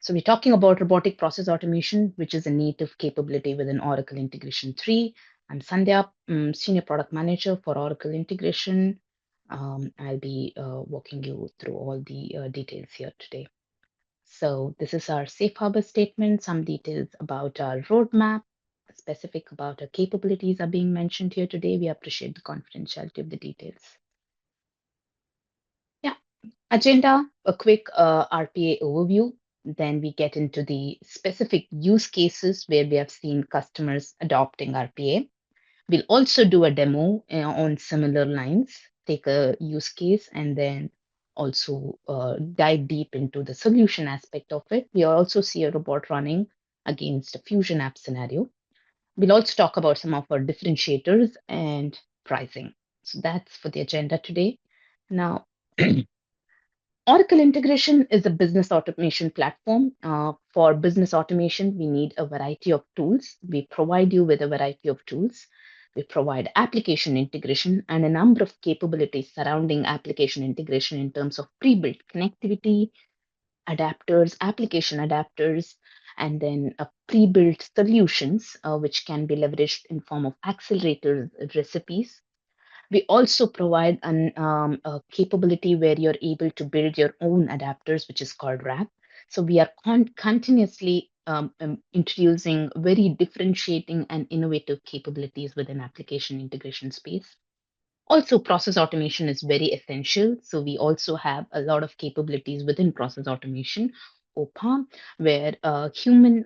So we're talking about robotic process automation, which is a native capability within Oracle Integration 3. I'm Sandhya, Senior Product Manager for Oracle Integration. I'll be walking you through all the details here today. So this is our safe harbor statement, some details about our roadmap, specific about our capabilities are being mentioned here today. We appreciate the confidentiality of the details. Yeah, agenda, a quick RPA overview. Then we get into the specific use cases where we have seen customers adopting RPA. We'll also do a demo on similar lines, take a use case, and then also dive deep into the solution aspect of it. We also see a robot running against a Fusion app scenario. We'll also talk about some of our differentiators and pricing. So that's for the agenda today. Now, Oracle Integration is a business automation platform. For business automation, we need a variety of tools. We provide you with a variety of tools. We provide application integration and a number of capabilities surrounding application integration in terms of pre-built connectivity, adapters, application adapters, and then pre-built solutions, which can be leveraged in form of accelerators, recipes. We also provide a capability where you're able to build your own adapters, which is called RAP. So we are continuously introducing very differentiating and innovative capabilities within application integration space. Also, process automation is very essential. So we also have a lot of capabilities within process automation, OPA, where human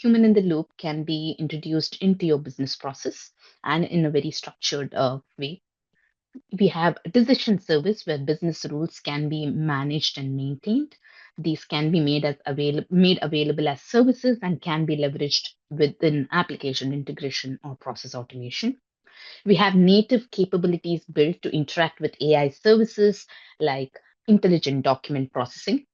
in the loop can be introduced into your business process and in a very structured way. We have a decision service where business rules can be managed and maintained. These can be made available as services and can be leveraged within application integration or process automation. We have native capabilities built to interact with AI services like intelligent document processing.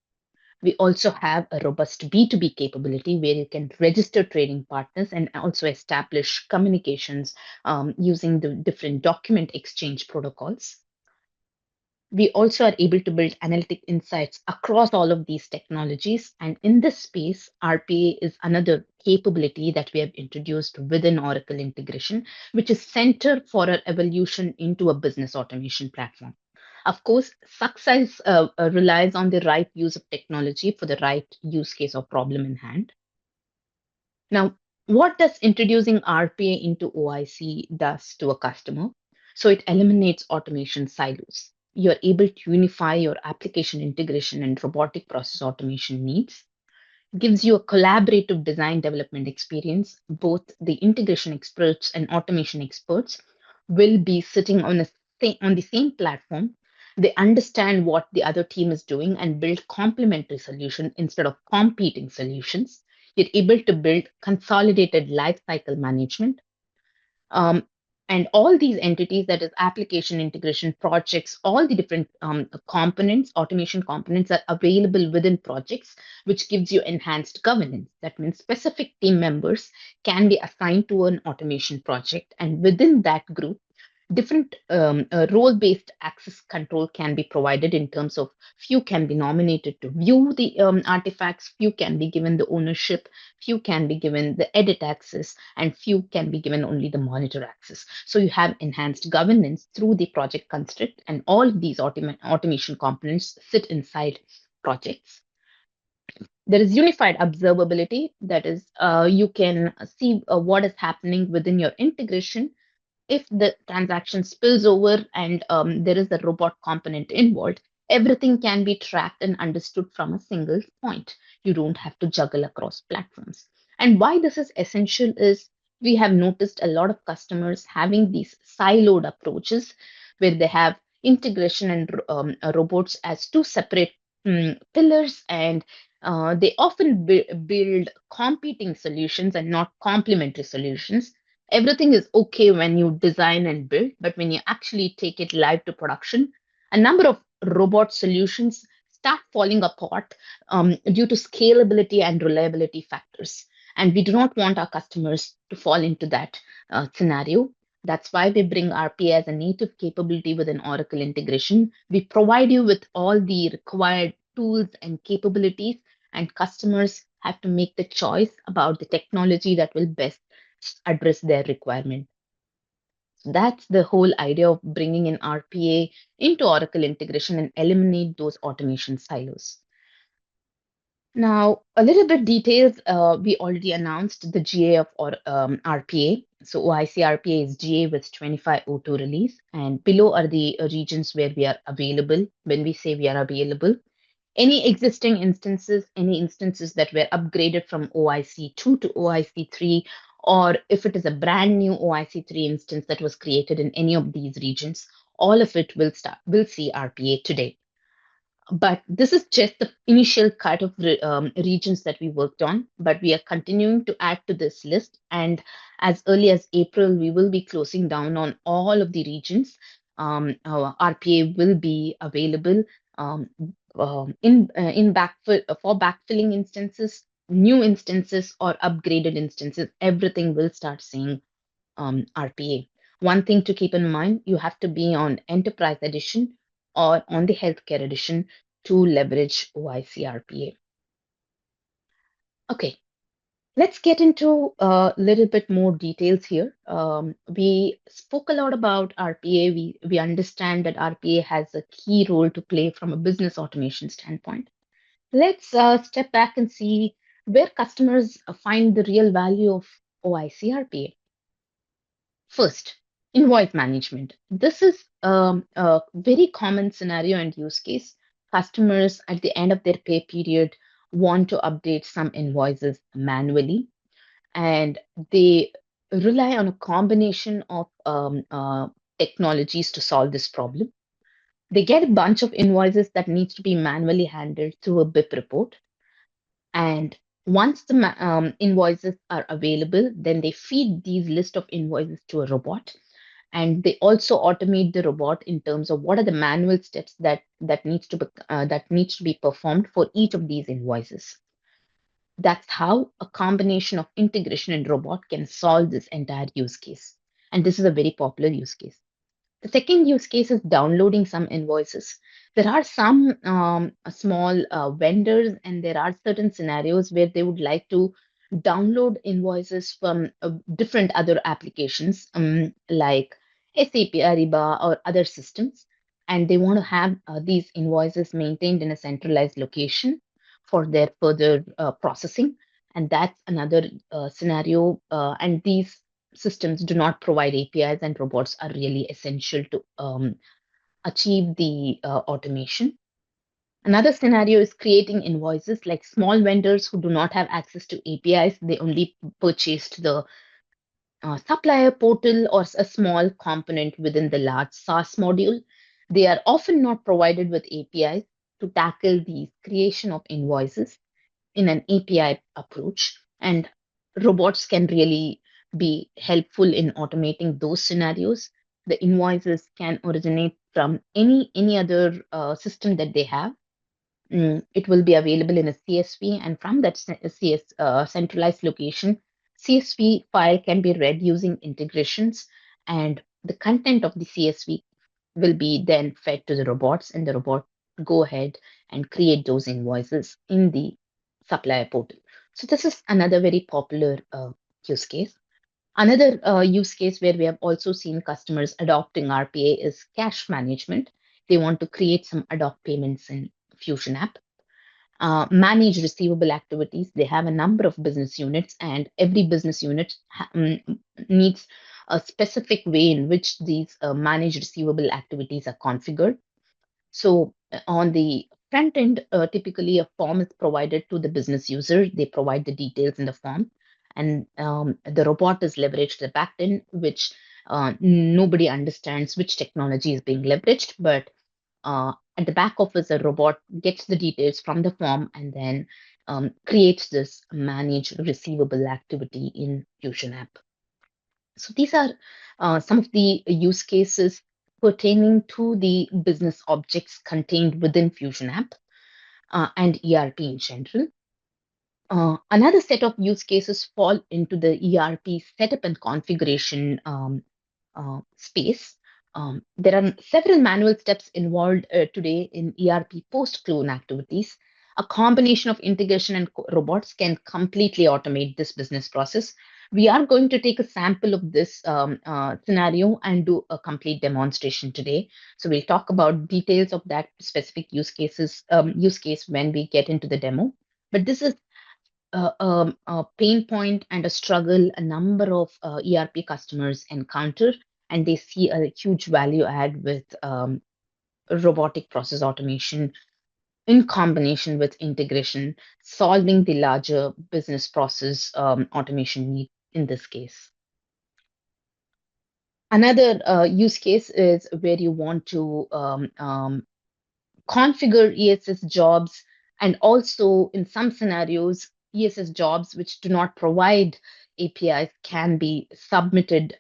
We also have a robust B2B capability where you can register trading partners and also establish communications using the different document exchange protocols. We also are able to build analytic insights across all of these technologies. And in this space, RPA is another capability that we have introduced within Oracle Integration, which is centered for our evolution into a business automation platform. Of course, success relies on the right use of technology for the right use case or problem in hand. Now, what does introducing RPA into OIC does to a customer? So it eliminates automation silos. You're able to unify your application integration and robotic process automation needs. Gives you a collaborative design development experience. Both the integration experts and automation experts will be sitting on the same platform. They understand what the other team is doing and build complementary solutions instead of competing solutions. You're able to build consolidated lifecycle management. And all these entities, that is application integration projects, all the different components, automation components are available within projects, which gives you enhanced governance. That means specific team members can be assigned to an automation project. And within that group, different role-based access control can be provided in terms of few can be nominated to view the artifacts, few can be given the ownership, few can be given the edit access, and few can be given only the monitor access. So you have enhanced governance through the project construct, and all of these automation components sit inside projects. There is unified observability, that is, you can see what is happening within your integration. If the transaction spills over and there is a robot component involved, everything can be tracked and understood from a single point. You don't have to juggle across platforms. And why this is essential is we have noticed a lot of customers having these siloed approaches where they have integration and robots as two separate pillars, and they often build competing solutions and not complementary solutions. Everything is okay when you design and build, but when you actually take it live to production, a number of robot solutions start falling apart due to scalability and reliability factors. And we do not want our customers to fall into that scenario. That's why we bring RPA as a native capability within Oracle integration. We provide you with all the required tools and capabilities, and customers have to make the choice about the technology that will best address their requirement. So that's the whole idea of bringing in RPA into Oracle integration and eliminate those automation silos. Now, a little bit details. We already announced the GA of RPA. So OIC RPA is GA with 25.02 release, and below are the regions where we are available. When we say we are available, any existing instances, any instances that were upgraded from OIC 2 to OIC 3, or if it is a brand new OIC 3 instance that was created in any of these regions, all of it will see RPA today. But this is just the initial cut of regions that we worked on, but we are continuing to add to this list. And as early as April, we will be closing down on all of the regions. Our RPA will be available um, in backfill for backfilling instances, new instances, or upgraded instances. Everything will start seeing RPA. One thing to keep in mind, you have to be on Enterprise Edition or on the Healthcare Edition to leverage OIC RPA. Okay, let's get into a little bit more details here. We spoke a lot about RPA. We understand that RPA has a key role to play from a business automation standpoint. Let's step back and see where customers find the real value of OIC RPA. First, invoice management. This is a very common scenario and use case. Customers at the end of their pay period want to update some invoices manually, and they rely on a combination of technologies to solve this problem. They get a bunch of invoices that needs to be manually handled through a BIP report. And once the invoices are available, then they feed these list of invoices to a robot, and they also automate the robot in terms of what are the manual steps that needs to be performed for each of these invoices. That's how a combination of integration and robot can solve this entire use case. And this is a very popular use case. The second use case is downloading some invoices. There are some small vendors, and there are certain scenarios where they would like to download invoices from different other applications, like SAP Ariba or other systems, and they want to have these invoices maintained in a centralized location for their further processing. And that's another scenario. And these systems do not provide APIs, and robots are really essential to achieve the automation. Another scenario is creating invoices like small vendors who do not have access to APIs. They only purchased the supplier portal or a small component within the large SaaS module. They are often not provided with APIs to tackle the creation of invoices in an API approach. And robots can really be helpful in automating those scenarios. The invoices can originate from any other system that they have. It will be available in a CSV, and from that centralized location, CSV file can be read using integrations, and the content of the CSV will be then fed to the robots, and the robot go ahead and create those invoices in the supplier portal. So this is another very popular use case. Another use case where we have also seen customers adopting RPA is cash management. They want to create some ad hoc payments in Fusion app. Manage receivable activities. They have a number of business units, and every business unit needs a specific way in which these managed receivable activities are configured. So on the front end, typically a form is provided to the business user. They provide the details in the form, and the robot is leveraged to the back end, which nobody understands which technology is being leveraged, but at the back office, a robot gets the details from the form and then creates this managed receivable activity in Fusion app. So these are some of the use cases pertaining to the business objects contained within Fusion app and ERP in general. Another set of use cases fall into the ERP setup and configuration space. There are several manual steps involved today in ERP post-clone activities. A combination of integration and robots can completely automate this business process. We are going to take a sample of this scenario and do a complete demonstration today. So we'll talk about details of that specific use case when we get into the demo. But this is a pain point and a struggle a number of ERP customers encounter, and they see a huge value add with robotic process automation in combination with integration, solving the larger business process automation need in this case. Another use case is where you want to configure ESS jobs, and also in some scenarios, ESS jobs which do not provide APIs can be submitted.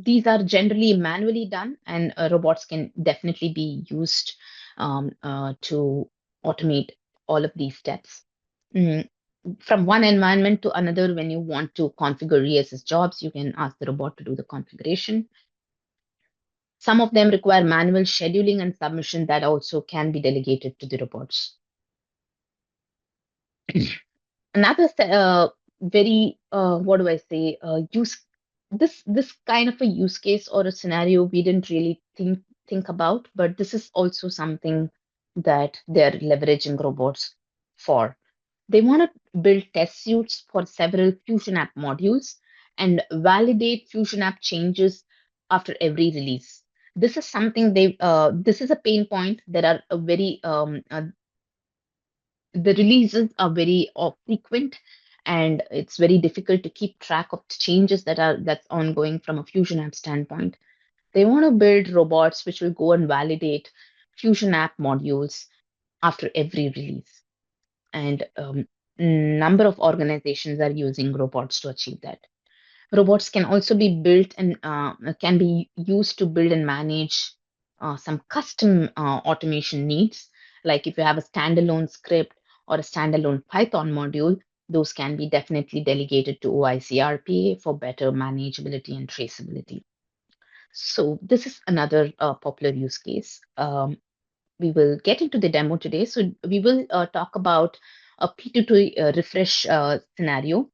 These are generally manually done, and robots can definitely be used to automate all of these steps. Mm, From one environment to another, when you want to configure ESS jobs, you can ask the robot to do the configuration. Some of them require manual scheduling and submission that also can be delegated to the robots. Another very what do I say use this kind of a use case or a scenario we didn't really think about, but this is also something that they're leveraging robots for. They want to build test suites for several Fusion app modules and validate Fusion app changes after every release. This is something this is a pain point. There are a very the releases are very frequent, and it's very difficult to keep track of the changes that's ongoing from a Fusion app standpoint. They want to build robots which will go and validate Fusion app modules after every release, and number of organizations are using robots to achieve that. Robots can also be built and can be used to build and manage some custom automation needs. Like if you have a standalone script or a standalone Python module, those can be definitely delegated to OIC RPA for better manageability and traceability. So this is another popular use case. We will get into the demo today. So we will talk about a P2P refresh scenario.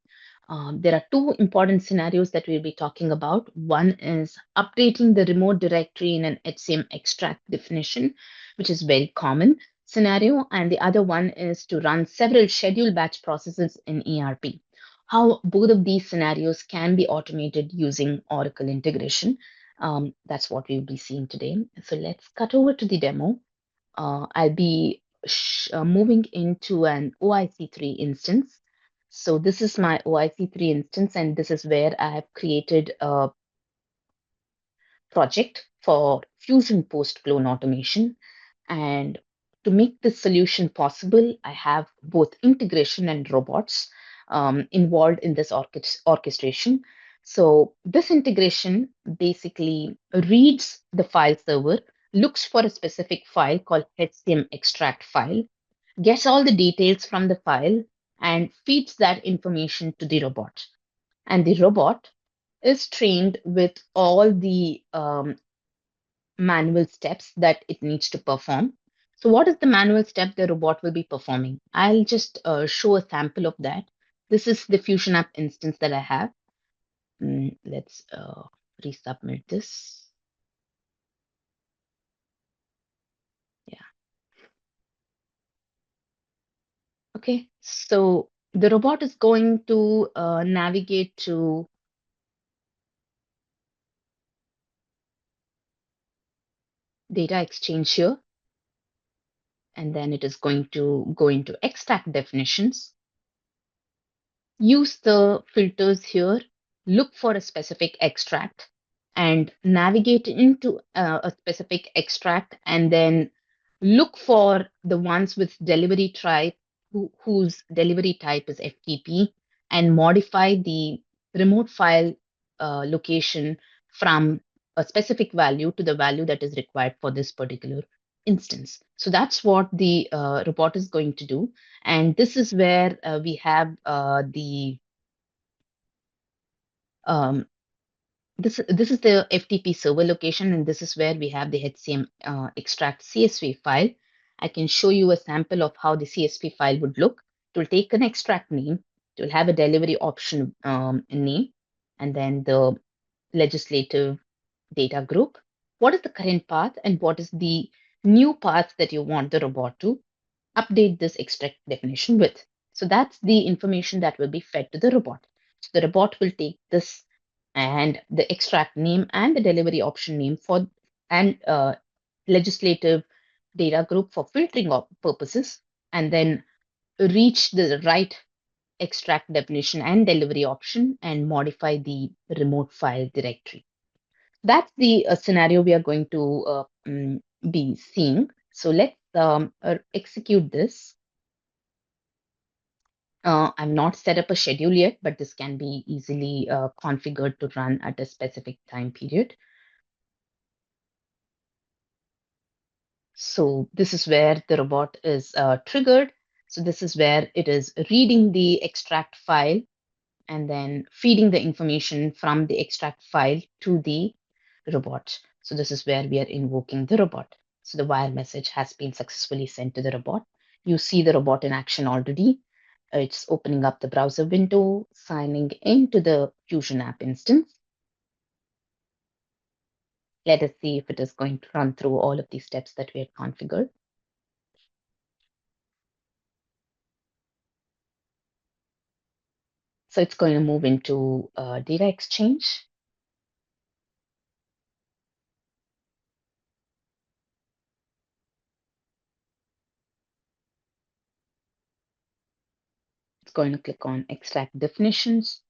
There are two important scenarios that we'll be talking about. One is updating the remote directory in an HCM extract definition, which is very common scenario. And the other one is to run several scheduled batch processes in ERP. How both of these scenarios can be automated using Oracle integration. That's what we'll be seeing today. So let's cut over to the demo. I'll be moving into an OIC3 instance. So this is my OIC3 instance, and this is where I have created a project for Fusion post-clone automation. And to make this solution possible, I have both integration and robots involved in this orchestration. So this integration basically reads the file server, looks for a specific file called HCM extract file, gets all the details from the file, and feeds that information to the robot. And the robot is trained with all the manual steps that it needs to perform. So, what is the manual step the robot will be performing? I'll just show a sample of that. This is the Fusion app instance that I have. Let's resubmit this. Yeah. Okay. So, the robot is going to navigate to data exchange here, and then it is going to go into extract definitions. Use the filters here, look for a specific extract, and navigate into a specific extract, and then look for the ones with delivery type whose delivery type is FTP, and modify the remote file location from a specific value to the value that is required for this particular instance. So that's what the robot is going to do. And this is where we have the um, this is the FTP server location, and this is where we have the HCM extract CSV file. I can show you a sample of how the CSV file would look. It will take an extract name, it will have a delivery option name, and then the legislative data group. What is the current path and what is the new path that you want the robot to update this extract definition with? So that's the information that will be fed to the robot. So the robot will take this and the extract name and the delivery option name for and legislative data group for filtering purposes, and then reach the right extract definition and delivery option and modify the remote file directory. That's the scenario we are going to be seeing. So let's execute this. I've not set up a schedule yet, but this can be easily configured to run at a specific time period. So this is where the robot is triggered. So this is where it is reading the extract file and then feeding the information from the extract file to the robot. So this is where we are invoking the robot. So the wire message has been successfully sent to the robot. You see the robot in action already. It's opening up the browser window, signing into the Fusion app instance. Let us see if it is going to run through all of these steps that we had configured. So it's going to move into data exchange. It's going to click on extract definitions.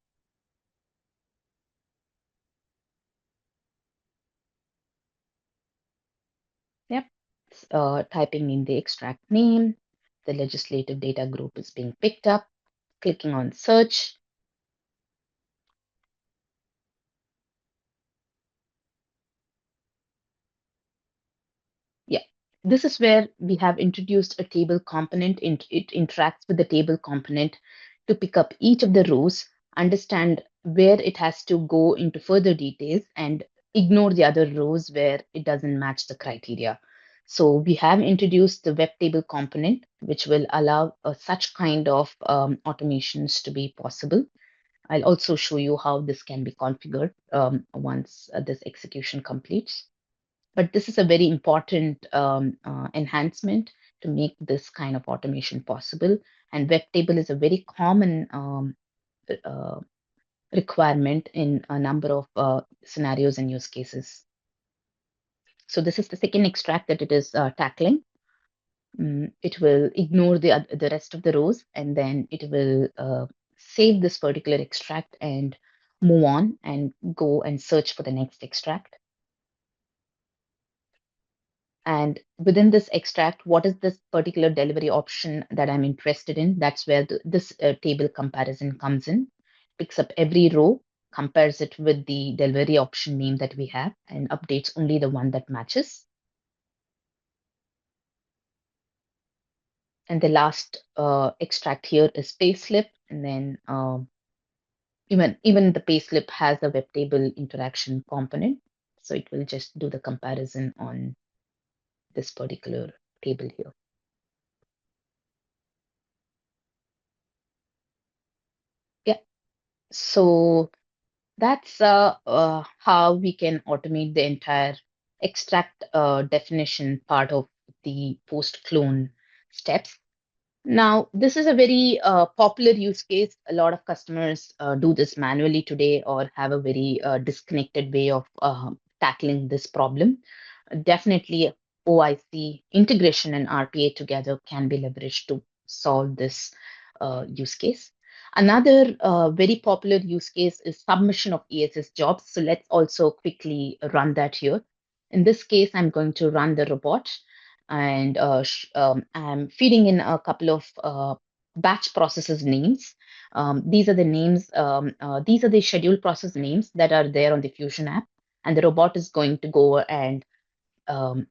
Yep. It's typing in the extract name. The legislative data group is being picked up. Clicking on search. Yeah, this is where we have introduced a table component. It interacts with the table component to pick up each of the rows, understand where it has to go into further details, and ignore the other rows where it doesn't match the criteria. So we have introduced the web table component, which will allow such kind of automations to be possible. I'll also show you how this can be configured once this execution completes. But this is a very important enhancement to make this kind of automation possible. And Webtable is a very common uh, requirement in a number of scenarios and use cases. So this is the second extract that it is tackling. It will ignore the rest of the rows, and then it will save this particular extract and move on and go and search for the next extract. And within this extract, what is this particular delivery option that I'm interested in? That's where this table comparison comes in. Picks up every row, compares it with the delivery option name that we have, and updates only the one that matches. And the last extract here is payslip, and then even the payslip has a web table interaction component, so it will just do the comparison on this particular table here. Yeah, so that's how we can automate the entire extract definition part of the post clone steps. Now, this is a very popular use case. A lot of customers do this manually today or have a very disconnected way of tackling this problem. Definitely, OIC integration and RPA together can be leveraged to solve this use case. Another very popular use case is submission of ESS jobs. So let's also quickly run that here. In this case, I'm going to run the robot and I'm feeding in a couple of batch processes names. These are the names, these are the scheduled process names that are there on the Fusion app. And the robot is going to go and um,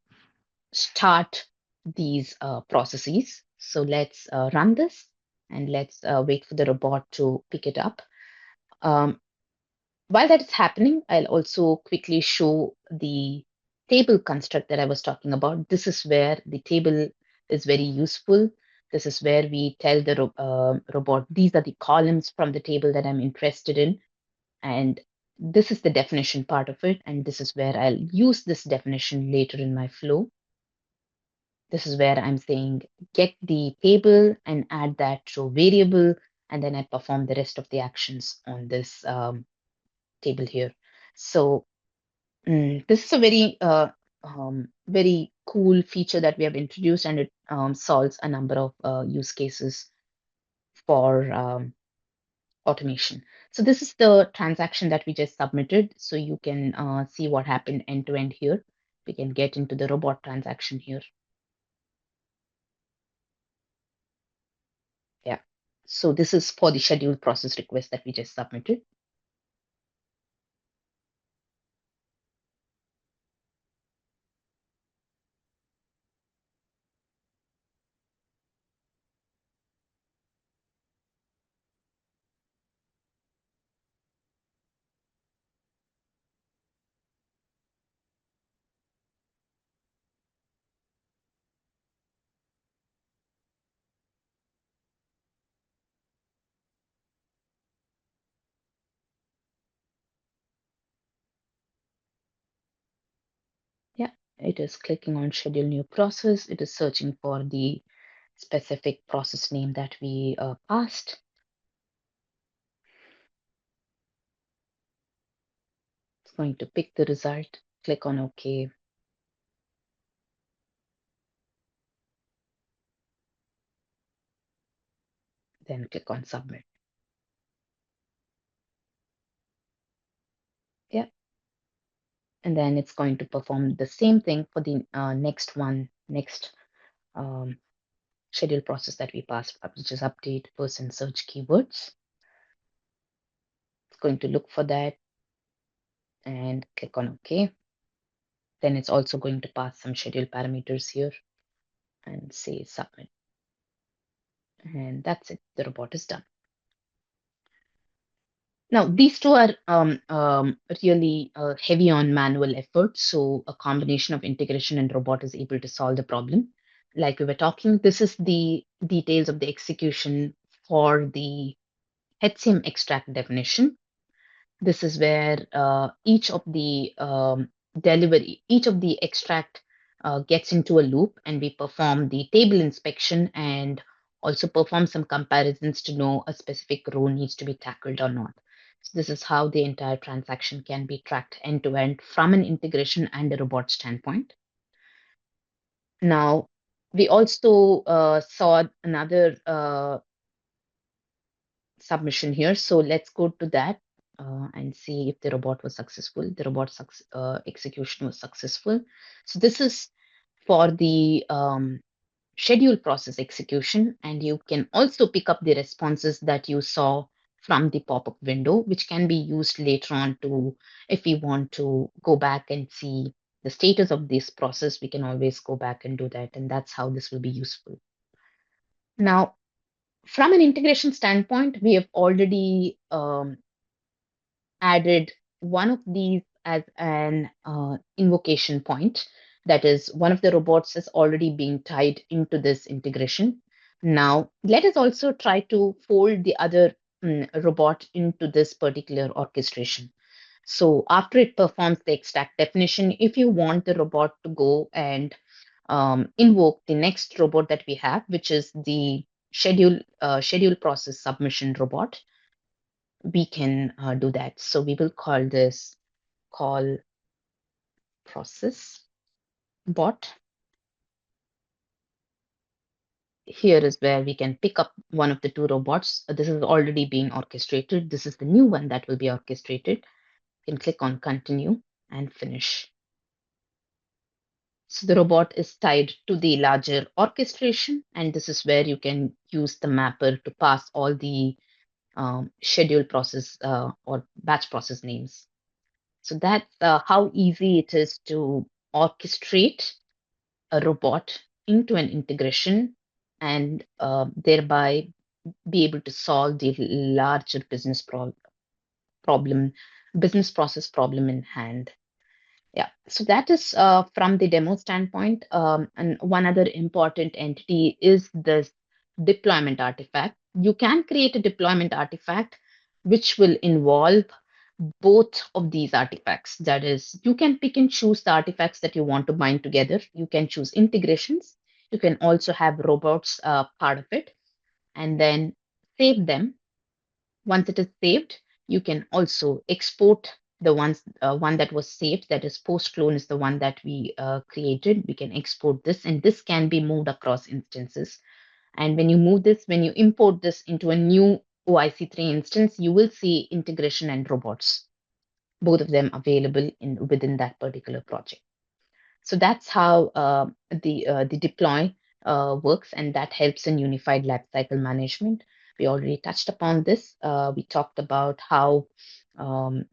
start these processes. So let's run this and let's wait for the robot to pick it up. Um, while that is happening, I'll also quickly show the table construct that I was talking about. This is where the table is very useful. This is where we tell the robot, these are the columns from the table that I'm interested in. And this is the definition part of it. And this is where I'll use this definition later in my flow. This is where I'm saying get the table and add that to variable, and then I perform the rest of the actions on this table here. So this is a very cool feature that we have introduced, and it solves a number of use cases for automation. So this is the transaction that we just submitted. So you can see what happened end to end here. We can get into the robot transaction here. Yeah. So this is for the scheduled process request that we just submitted. Yeah, it is clicking on schedule new process. It is searching for the specific process name that we passed. It's going to pick the result, click on OK, then click on submit. Yeah, and then it's going to perform the same thing for the next um, schedule process that we passed, which is update person search keywords. It's going to look for that and click on OK. Then it's also going to pass some schedule parameters here and say submit. And that's it. The robot is done. Now, these two are really heavy on manual effort. So a combination of integration and robot is able to solve the problem. Like we were talking, this is the details of the execution for the HCM extract definition. This is where each of the extract gets into a loop, and we perform the table inspection and also perform some comparisons to know a specific row needs to be tackled or not. So this is how the entire transaction can be tracked end to end from an integration and a robot standpoint. Now, we also saw another submission here. So let's go to that and see if the robot was successful. The robot execution was successful. So this is for the schedule process execution, and you can also pick up the responses that you saw from the pop-up window, which can be used later on to, if we want to go back and see the status of this process, we can always go back and do that. And that's how this will be useful. Now, from an integration standpoint, we have already added one of these as an invocation point. That is, one of the robots is already being tied into this integration. Now, let us also try to fold the other robot into this particular orchestration. So after it performs the extract definition, if you want the robot to go and invoke the next robot that we have, which is the schedule process submission robot, we can do that. So we will call this call process bot. Here is where we can pick up one of the two robots. This is already being orchestrated. This is the new one that will be orchestrated. You can click on continue and finish. So the robot is tied to the larger orchestration, and this is where you can use the mapper to pass all the schedule process or batch process names. So that's how easy it is to orchestrate a robot into an integration and thereby be able to solve the larger business process problem in hand. Yeah, so that is from the demo standpoint. And one other important entity is this deployment artifact. You can create a deployment artifact which will involve both of these artifacts. That is, you can pick and choose the artifacts that you want to bind together. You can choose integrations. You can also have robots part of it, and then save them. Once it is saved, you can also export the one that was saved. That is, post clone is the one that we created. We can export this, and this can be moved across instances. And when you move this, when you import this into a new OIC3 instance, you will see integration and robots, both of them available in within that particular project. So that's how the deploy works, and that helps in unified lifecycle management. We already touched upon this. We talked about how um,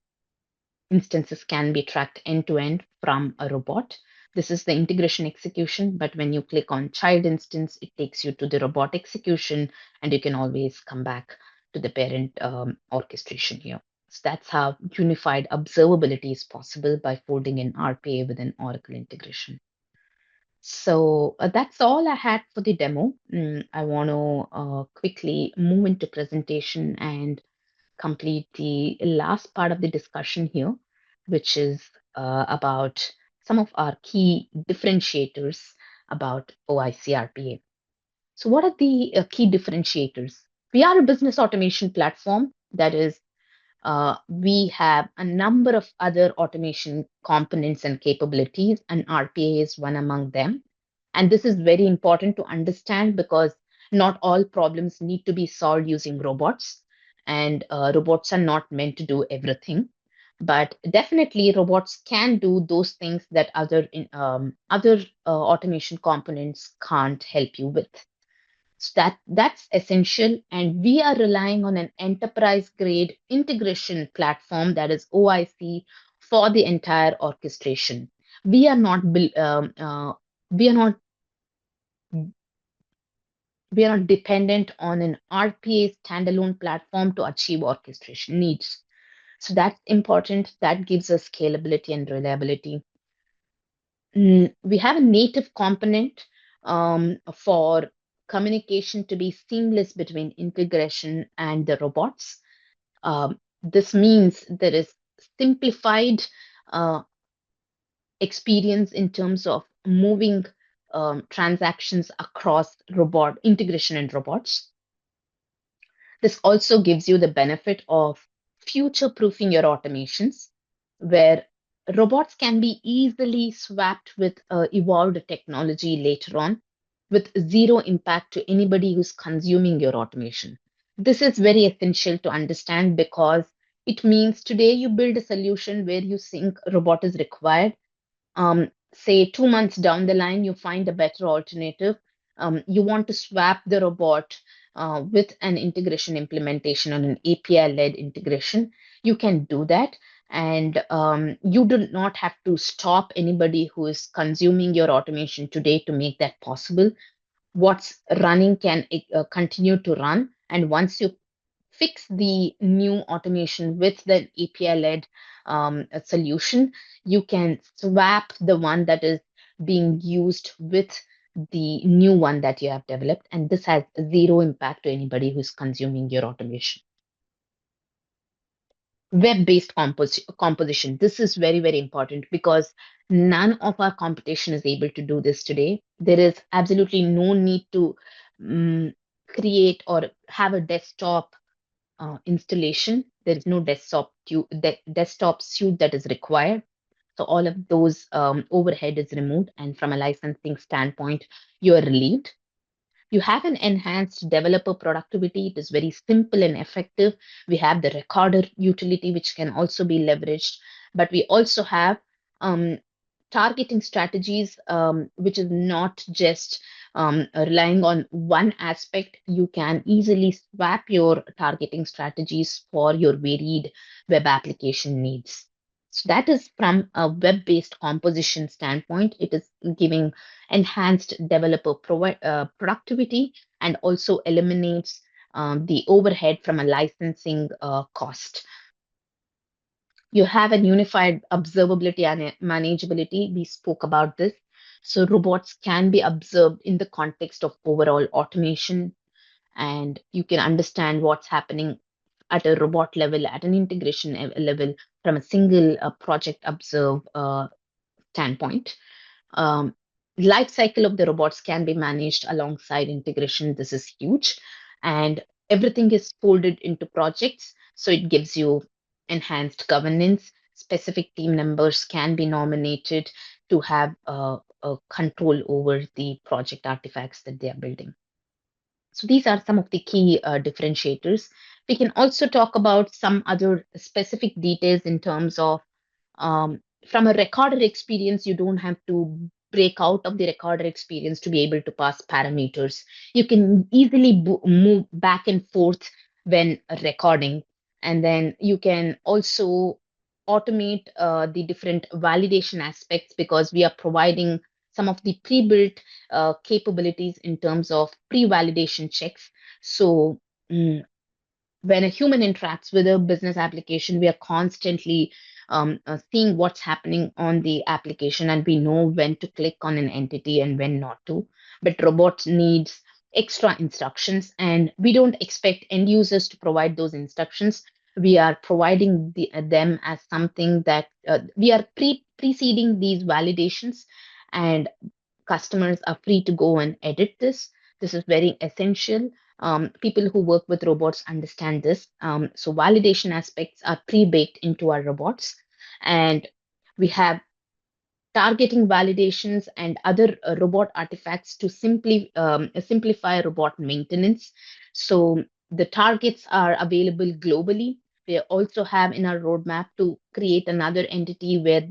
instances can be tracked end to end from a robot. This is the integration execution, but when you click on child instance, it takes you to the robot execution, and you can always come back to the parent orchestration here. So that's how unified observability is possible by folding in RPA within Oracle integration. So that's all I had for the demo. I want to quickly move into presentation and complete the last part of the discussion here, which is about some of our key differentiators about OIC RPA. So, what are the key differentiators? We are a business automation platform. That is, we have a number of other automation components and capabilities, and RPA is one among them. And this is very important to understand because not all problems need to be solved using robots, and robots are not meant to do everything. But definitely, robots can do those things that other automation components can't help you with. So that's essential, and we are relying on an enterprise grade integration platform, that is OIC, for the entire orchestration. We are not we are not we are not dependent on an RPA standalone platform to achieve orchestration needs. So that's important. That gives us scalability and reliability. We have a native component for communication to be seamless between integration and the robots. This means there is simplified uh, experience in terms of moving transactions across robot integration and robots. This also gives you the benefit of future proofing your automations, where robots can be easily swapped with evolved technology later on with zero impact to anybody who's consuming your automation. This is very essential to understand because it means today you build a solution where you think a robot is required. Say 2 months down the line, you find a better alternative. You want to swap the robot with an integration implementation on an API-led integration. You can do that, and you do not have to stop anybody who is consuming your automation today to make that possible. What's running can continue to run, and once you fix the new automation with the API-led solution, you can swap the one that is being used with the new one that you have developed, and this has zero impact to anybody who's consuming your automation. Web-based composition. This is very, very important because none of our competition is able to do this today. There is absolutely no need to create or have a desktop installation. There is no desktop suite that is required. So all of those overhead is removed, and from a licensing standpoint, you are relieved. You have an enhanced developer productivity. It is very simple and effective. We have the recorder utility, which can also be leveraged, but we also have um, targeting strategies, which is not just relying on one aspect. You can easily swap your targeting strategies for your varied web application needs. So that is from a web-based composition standpoint. It is giving enhanced developer productivity and also eliminates the overhead from a licensing cost. You have a unified observability and manageability. We spoke about this. So robots can be observed in the context of overall automation, and you can understand what's happening at a robot level, at an integration level, from a single project observe standpoint. Um, Life cycle of the robots can be managed alongside integration. This is huge, and everything is folded into projects, so it gives you enhanced governance. Specific team members can be nominated to have a control over the project artifacts that they are building. So these are some of the key differentiators. We can also talk about some other specific details in terms of, from a recorder experience, you don't have to break out of the recorder experience to be able to pass parameters. You can easily move back and forth when recording, and then you can also automate the different validation aspects, because we are providing some of the pre-built capabilities in terms of pre-validation checks. So mm, when a human interacts with a business application, we are constantly seeing what's happening on the application, and we know when to click on an entity and when not to. But robots needs extra instructions, and we don't expect end users to provide those instructions. We are providing them as something that we are preceding these validations, and customers are free to go and edit this. This is very essential. People who work with robots understand this. So validation aspects are pre-baked into our robots, and we have targeting validations and other robot artifacts to simplify robot maintenance. So the targets are available globally. We also have in our roadmap to create another entity where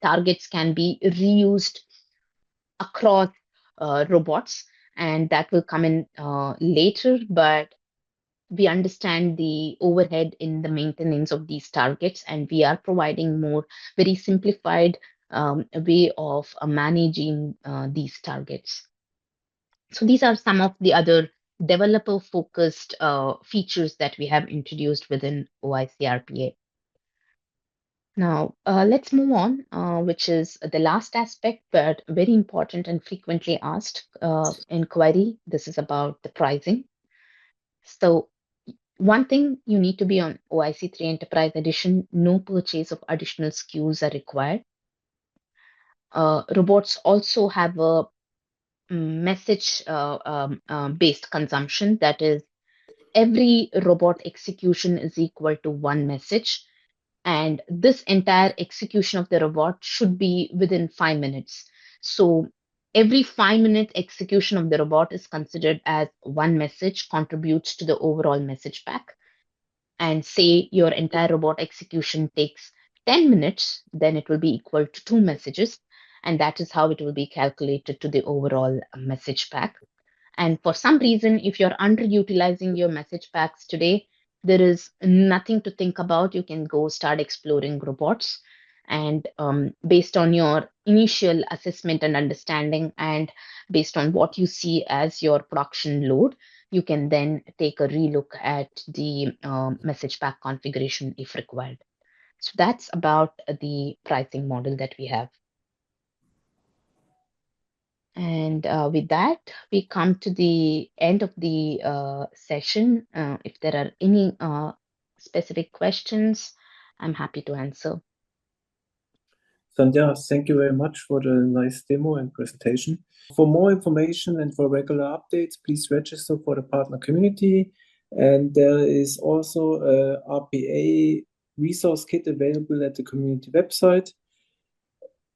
targets can be reused across robots, and that will come in later. But we understand the overhead in the maintenance of these targets, and we are providing more very simplified way of managing these targets. So these are some of the other developer focused features that we have introduced within OIC RPA. Now, let's move on, which is the last aspect, but very important and frequently asked inquiry. This is about the pricing. So, one thing you need to be on OIC 3 Enterprise Edition, no purchase of additional SKUs are required. Robots also have a message based consumption. That is, every robot execution is equal to one message, and this entire execution of the robot should be within 5 minutes. So every 5 minute execution of the robot is considered as one message, contributes to the overall message pack. And say your entire robot execution takes 10 minutes, then it will be equal to two messages, and that is how it will be calculated to the overall message pack. And for some reason, if you're underutilizing your message packs today, there is nothing to think about. You can go start exploring robots. And based on your initial assessment and understanding, and based on what you see as your production load, you can then take a relook at the message pack configuration if required. So that's about the pricing model that we have. And with that, we come to the end of the session. If there are any specific questions, I'm happy to answer. Sandhya, thank you very much for the nice demo and presentation. For more information and for regular updates, please register for the partner community. And there is also a RPA resource kit available at the community website.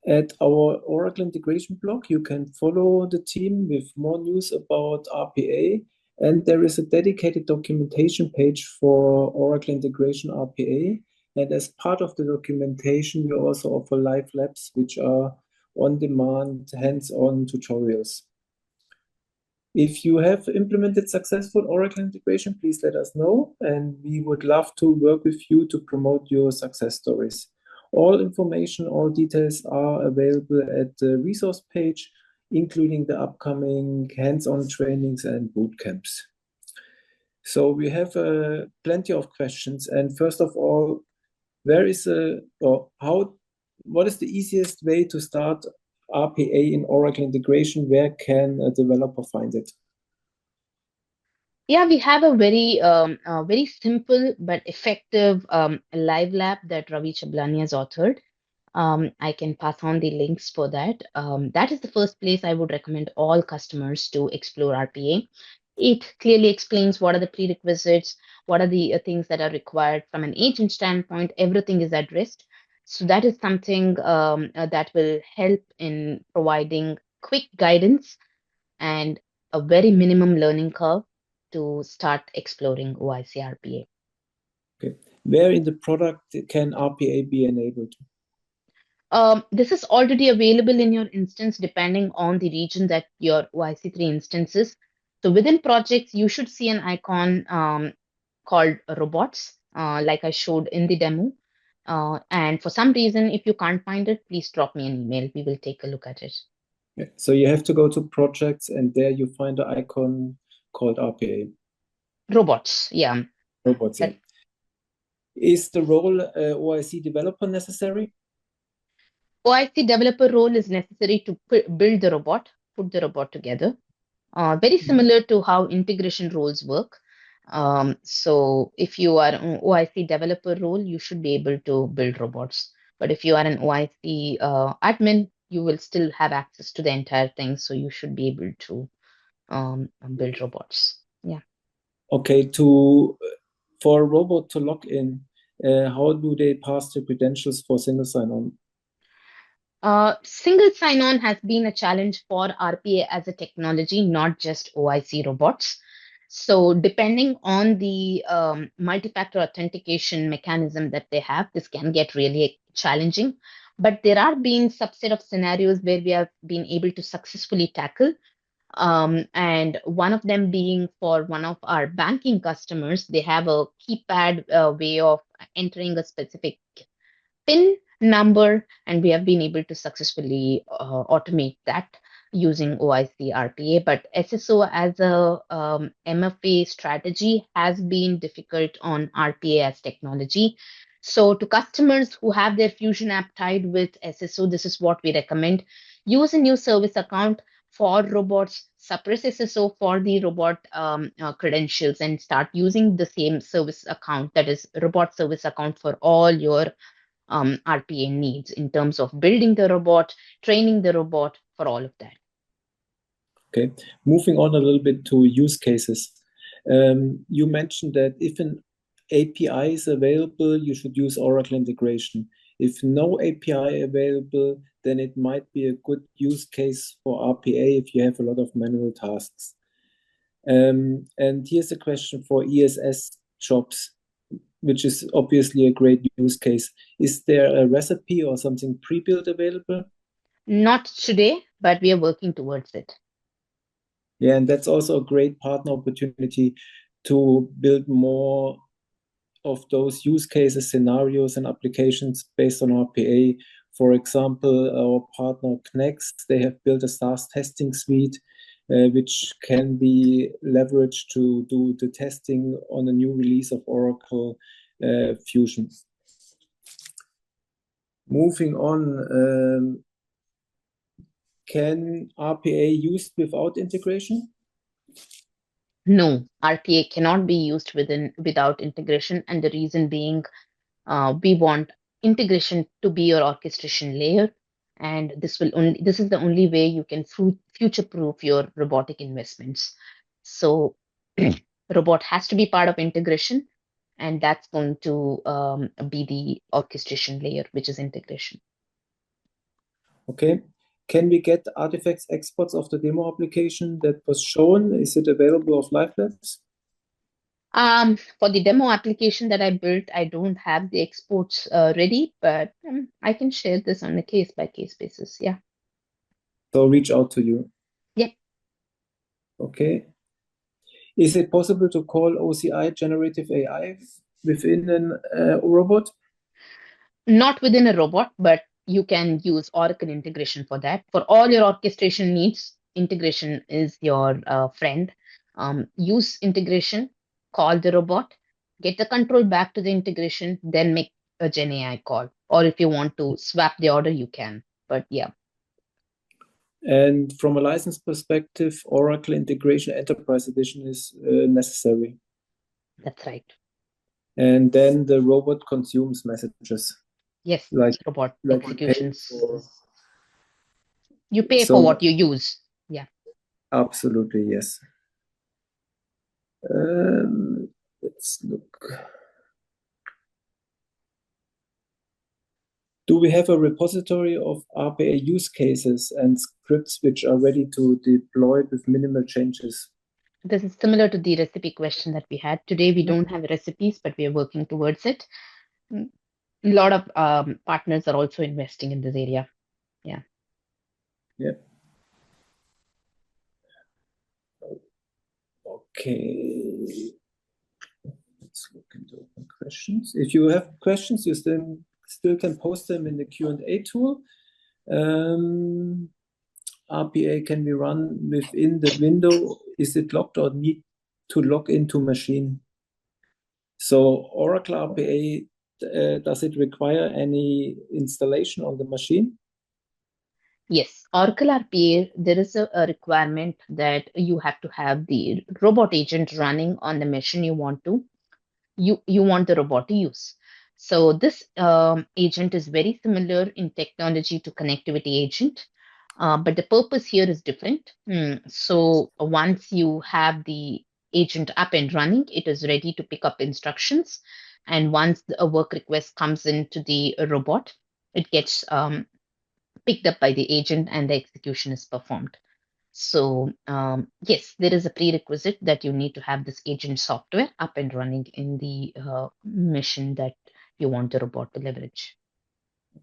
At our Oracle integration blog, you can follow the team with more news about RPA. And there is a dedicated documentation page for Oracle integration RPA. And as part of the documentation, we also offer live labs, which are on-demand, hands-on tutorials. If you have implemented successful Oracle integration, please let us know, and we would love to work with you to promote your success stories. All information, all details are available at the resource page, including the upcoming hands-on trainings and boot camps. So we have plenty of questions, and first of all, Where is or how? What is the easiest way to start RPA in Oracle integration? Where can a developer find it? Yeah, we have a very simple but effective live lab that Ravi Chablani has authored. I can pass on the links for that. That is the first place I would recommend all customers to explore RPA. It clearly explains what are the prerequisites, what are the things that are required from an agent standpoint. Everything is addressed. So that is something that will help in providing quick guidance and a very minimum learning curve to start exploring OIC RPA. Okay. Where in the product can RPA be enabled? This is already available in your instance depending on the region that your OIC3 instance is. So within projects, you should see an icon called robots, like I showed in the demo. And for some reason, if you can't find it, please drop me an email. We will take a look at it. Yeah. So you have to go to projects, and there you find the icon called RPA. Robots, yeah. Robots, yeah. That Is the role OIC developer necessary? OIC developer role is necessary to build the robot, put the robot together. Very similar to how integration roles work. So if you are an OIC developer role, you should be able to build robots. But if you are an OIC admin, you will still have access to the entire thing. So you should be able to build robots. Yeah. Okay, for a robot to log in, how do they pass the credentials for single sign-on? Single sign-on has been a challenge for RPA as a technology, not just OIC robots. So, depending on the multi-factor authentication mechanism that they have, this can get really challenging. But there are been subset of scenarios where we have been able to successfully tackle. And one of them being for one of our banking customers, they have a keypad way of entering a specific PIN number, and we have been able to successfully automate that using OIC RPA. But SSO as a MFA strategy has been difficult on RPA as technology. So to customers who have their Fusion app tied with SSO, this is what we recommend. Use a new service account for robots, suppress SSO for the robot credentials, and start using the same service account, that is robot service account, for all your RPA needs in terms of building the robot, training the robot, for all of that. Okay, moving on a little bit to use cases. You mentioned that if an API is available, you should use Oracle integration. If no API available, then it might be a good use case for RPA if you have a lot of manual tasks. And here's a question for ESS jobs, which is obviously a great use case. Is there a recipe or something pre-built available? Not today, but we are working towards it. Yeah, and that's also a great partner opportunity to build more of those use cases, scenarios, and applications based on RPA. For example, our partner Knex, they have built a SaaS testing suite, which can be leveraged to do the testing on a new release of Oracle Fusion. Moving on, can RPA used without integration? No, RPA cannot be used without integration, and the reason being, we want integration to be your orchestration layer, and this is the only way you can future-proof your robotic investments. So, robot has to be part of integration, and that's going to be the orchestration layer, which is integration. Okay. Can we get artifacts exports of the demo application that was shown? Is it available of Live Labs? For the demo application that I built, I don't have the exports ready, but I can share this on a case-by-case basis. Yeah. So reach out to you. Yeah. Okay. Is it possible to call OCI generative AI within a robot? Not within a robot, but you can use Oracle integration for that. For all your orchestration needs, integration is your friend. Use integration, call the robot, get the control back to the integration, then make a Gen AI call. Or if you want to swap the order, you can. But yeah, And from a license perspective, Oracle Integration Enterprise Edition is necessary. that's right. And then the robot consumes messages, Yes, like robot you pay executions. for. You pay for So what you use. Yeah. absolutely, yes. Um, let's look. Do we have a repository of RPA use cases and scripts which are ready to deploy with minimal changes? This is similar to the recipe question that we had. Today, we Yeah. don't have recipes, but we are working towards it. A lot of partners are also investing in this area. Yeah. Yeah. Okay. Let's look into open questions. If you have questions, you still can post them in the Q&A tool. RPA can be run within the window. Is it locked or need to log into machine? So Oracle RPA, does it require any installation on the machine? Yes, Oracle RPA, there is a requirement that you have to have the robot agent running on the machine you want the robot to use. So this agent is very similar in technology to connectivity agent, but the purpose here is different. So once you have the agent up and running, it is ready to pick up instructions. And once a work request comes into the robot, it gets picked up by the agent and the execution is performed. So, yes, there is a prerequisite that you need to have this agent software up and running in the mission that you want the robot to leverage.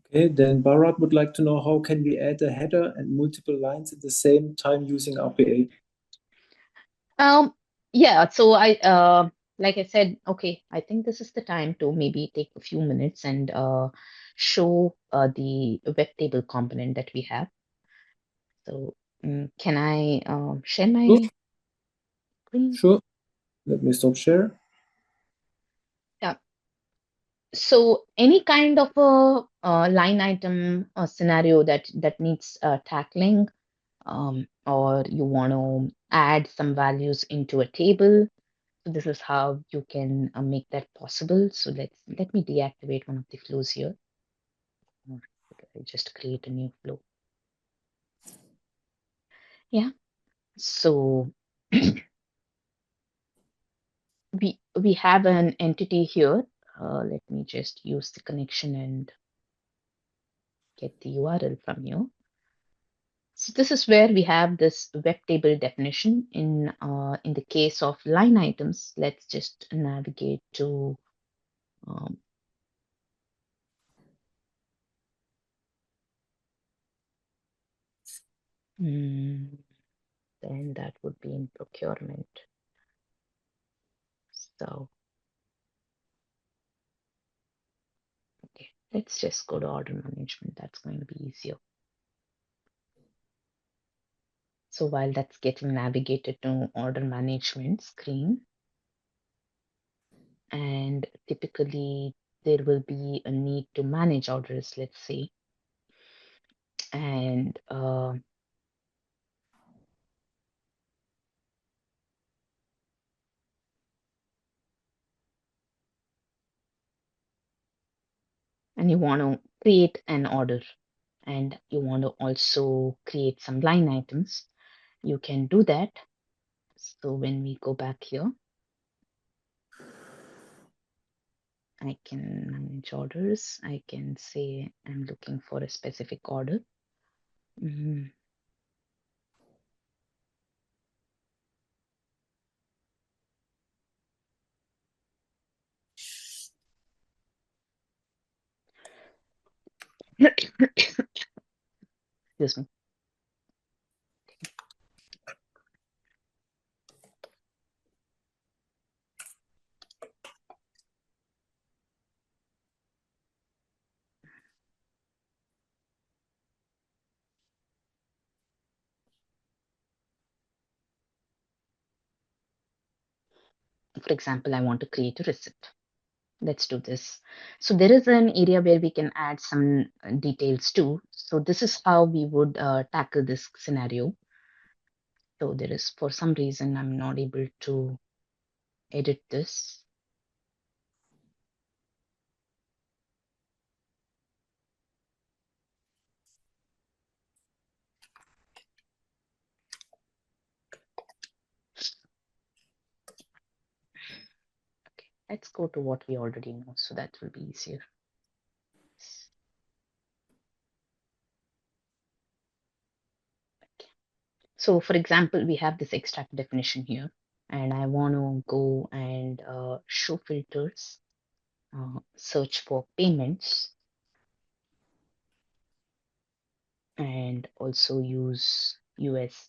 Okay, then Bharat would like to know how can we add a header and multiple lines at the same time using RPA? Um, yeah, so like I said, okay, I think this is the time to maybe take a few minutes and show the web table component that we have. So, can I share Sure, my screen? sure. Let me stop share. Yeah. So any kind of a, line item scenario that needs tackling, or you want to add some values into a table. So this is how you can make that possible. So let me deactivate one of the flows here. Okay, I'll just create a new flow. Yeah. So we have an entity here. Let me just use the connection and get the URL from you. So this is where we have this web table definition. In the case of line items, let's just navigate to um, mm, then that would be in procurement. So okay, let's just go to order management. That's going to be easier. So while that's getting navigated to order management screen, and typically there will be a need to manage orders, let's say, and you want to create an order and you want to also create some line items, you can do that. So when we go back here, I can manage orders. I can say I'm looking for a specific order. Mhm. Excuse me. For example, I want to create a receipt. let's do this. So there is an area where we can add some details too. So this is how we would tackle this scenario. So there is, for some reason, I'm not able to edit this. Okay, let's go to what we already know. So that will be easier. Okay. So for example, we have this extract definition here, and I want to go and show filters, search for payments, and also use US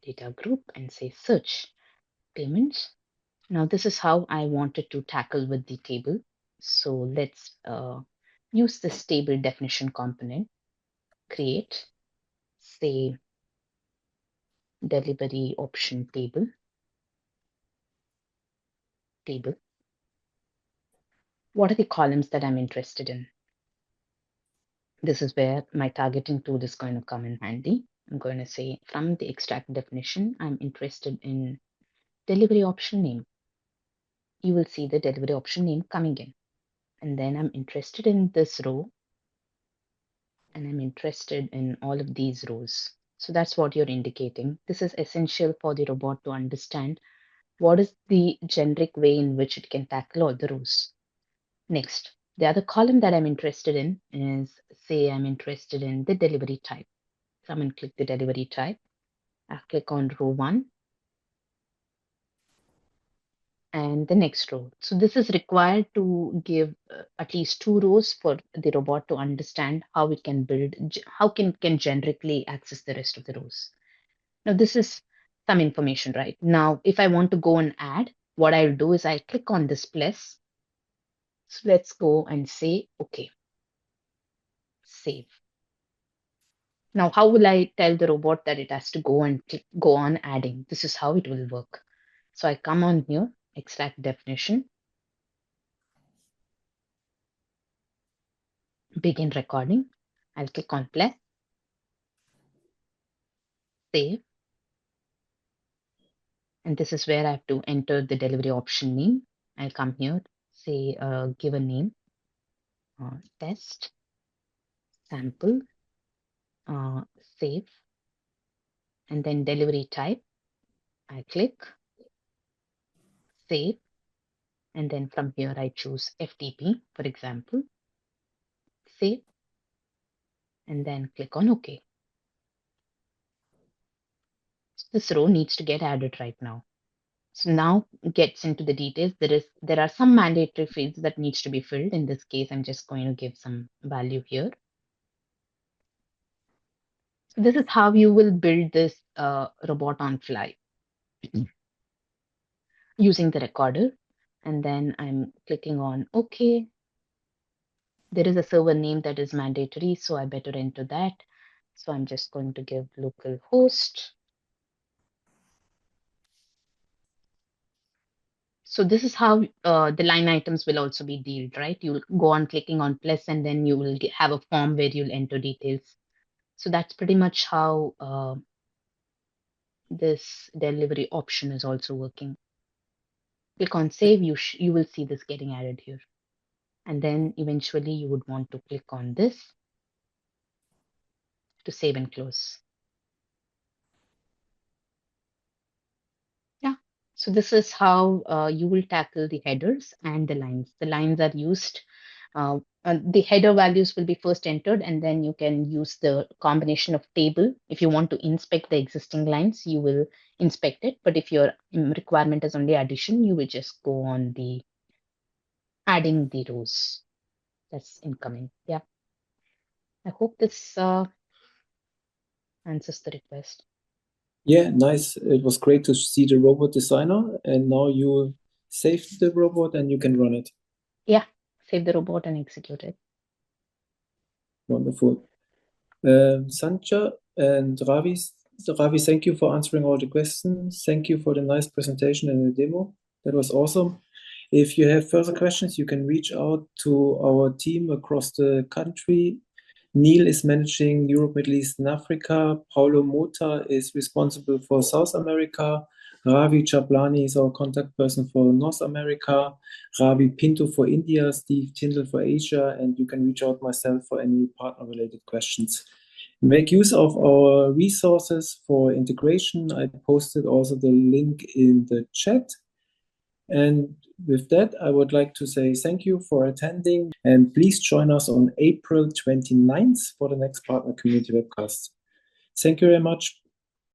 data group and say search payments. Now this is how I wanted to tackle with the table. So let's use this table definition component, create, say, delivery option table. What are the columns that I'm interested in? This is where my targeting tool is going to come in handy. I'm going to say from the extract definition, I'm interested in delivery option name. You will see the delivery option name coming in. And then I'm interested in this row, and I'm interested in all of these rows. So that's what you're indicating. This is essential for the robot to understand what is the generic way in which it can tackle all the rows. Next, the other column that I'm interested in is, say, I'm interested in the delivery type. So I'm going to click the delivery type. I'll click on row 1 and the next row. So this is required to give at least 2 rows for the robot to understand how it can build, how can generically access the rest of the rows. Now this is some information, right? Now, if I want to go and add, what I'll do is I click on this plus. So let's go and say, okay, save. Now, how will I tell the robot that it has to go and go on adding? This is how it will work. So I come on here, extract definition, begin recording. I'll click on plus, save, and this is where I have to enter the delivery option name. I'll come here, say, give a name, test, sample, uh, save, and then delivery type. I click, save, and then from here I choose FTP, for example, save, and then click on OK. So this row needs to get added right now. So now gets into the details. There are some mandatory fields that needs to be filled. In this case, I'm just going to give some value here. So this is how you will build this robot on fly using the recorder. And then I'm clicking on OK. There is a server name that is mandatory, so I better enter that. So I'm just going to give localhost. So this is how the line items will also be dealt, right? You'll go on clicking on plus, and then you will have a form where you'll enter details. So that's pretty much how this delivery option is also working. Click on save, you will see this getting added here. And then eventually you would want to click on this to save and close. Yeah, so this is how you will tackle the headers and the lines. The lines are used, the header values will be first entered, and then you can use the combination of table. If you want to inspect the existing lines, you will inspect it. But if your requirement is only addition, you will just go on the adding the rows. That's incoming. Yeah. I hope this answers the request. Yeah, nice. It was great to see the robot designer, and now you saved the robot and you can run it. Yeah, save the robot and execute it. Wonderful. Sancha and Ravi, thank you for answering all the questions. Thank you for the nice presentation and the demo. That was awesome. If you have further questions, you can reach out to our team across the country. Neil is managing Europe, Middle East, and Africa. Paulo Mota is responsible for South America. Ravi Chaplani is our contact person for North America. Ravi Pinto for India. Steve Tyndall for Asia. And you can reach out myself for any partner-related questions. Make use of our resources for integration. I posted also the link in the chat. And with that, I would like to say thank you for attending, and please join us on April 29th for the next Partner Community Webcast. Thank you very much.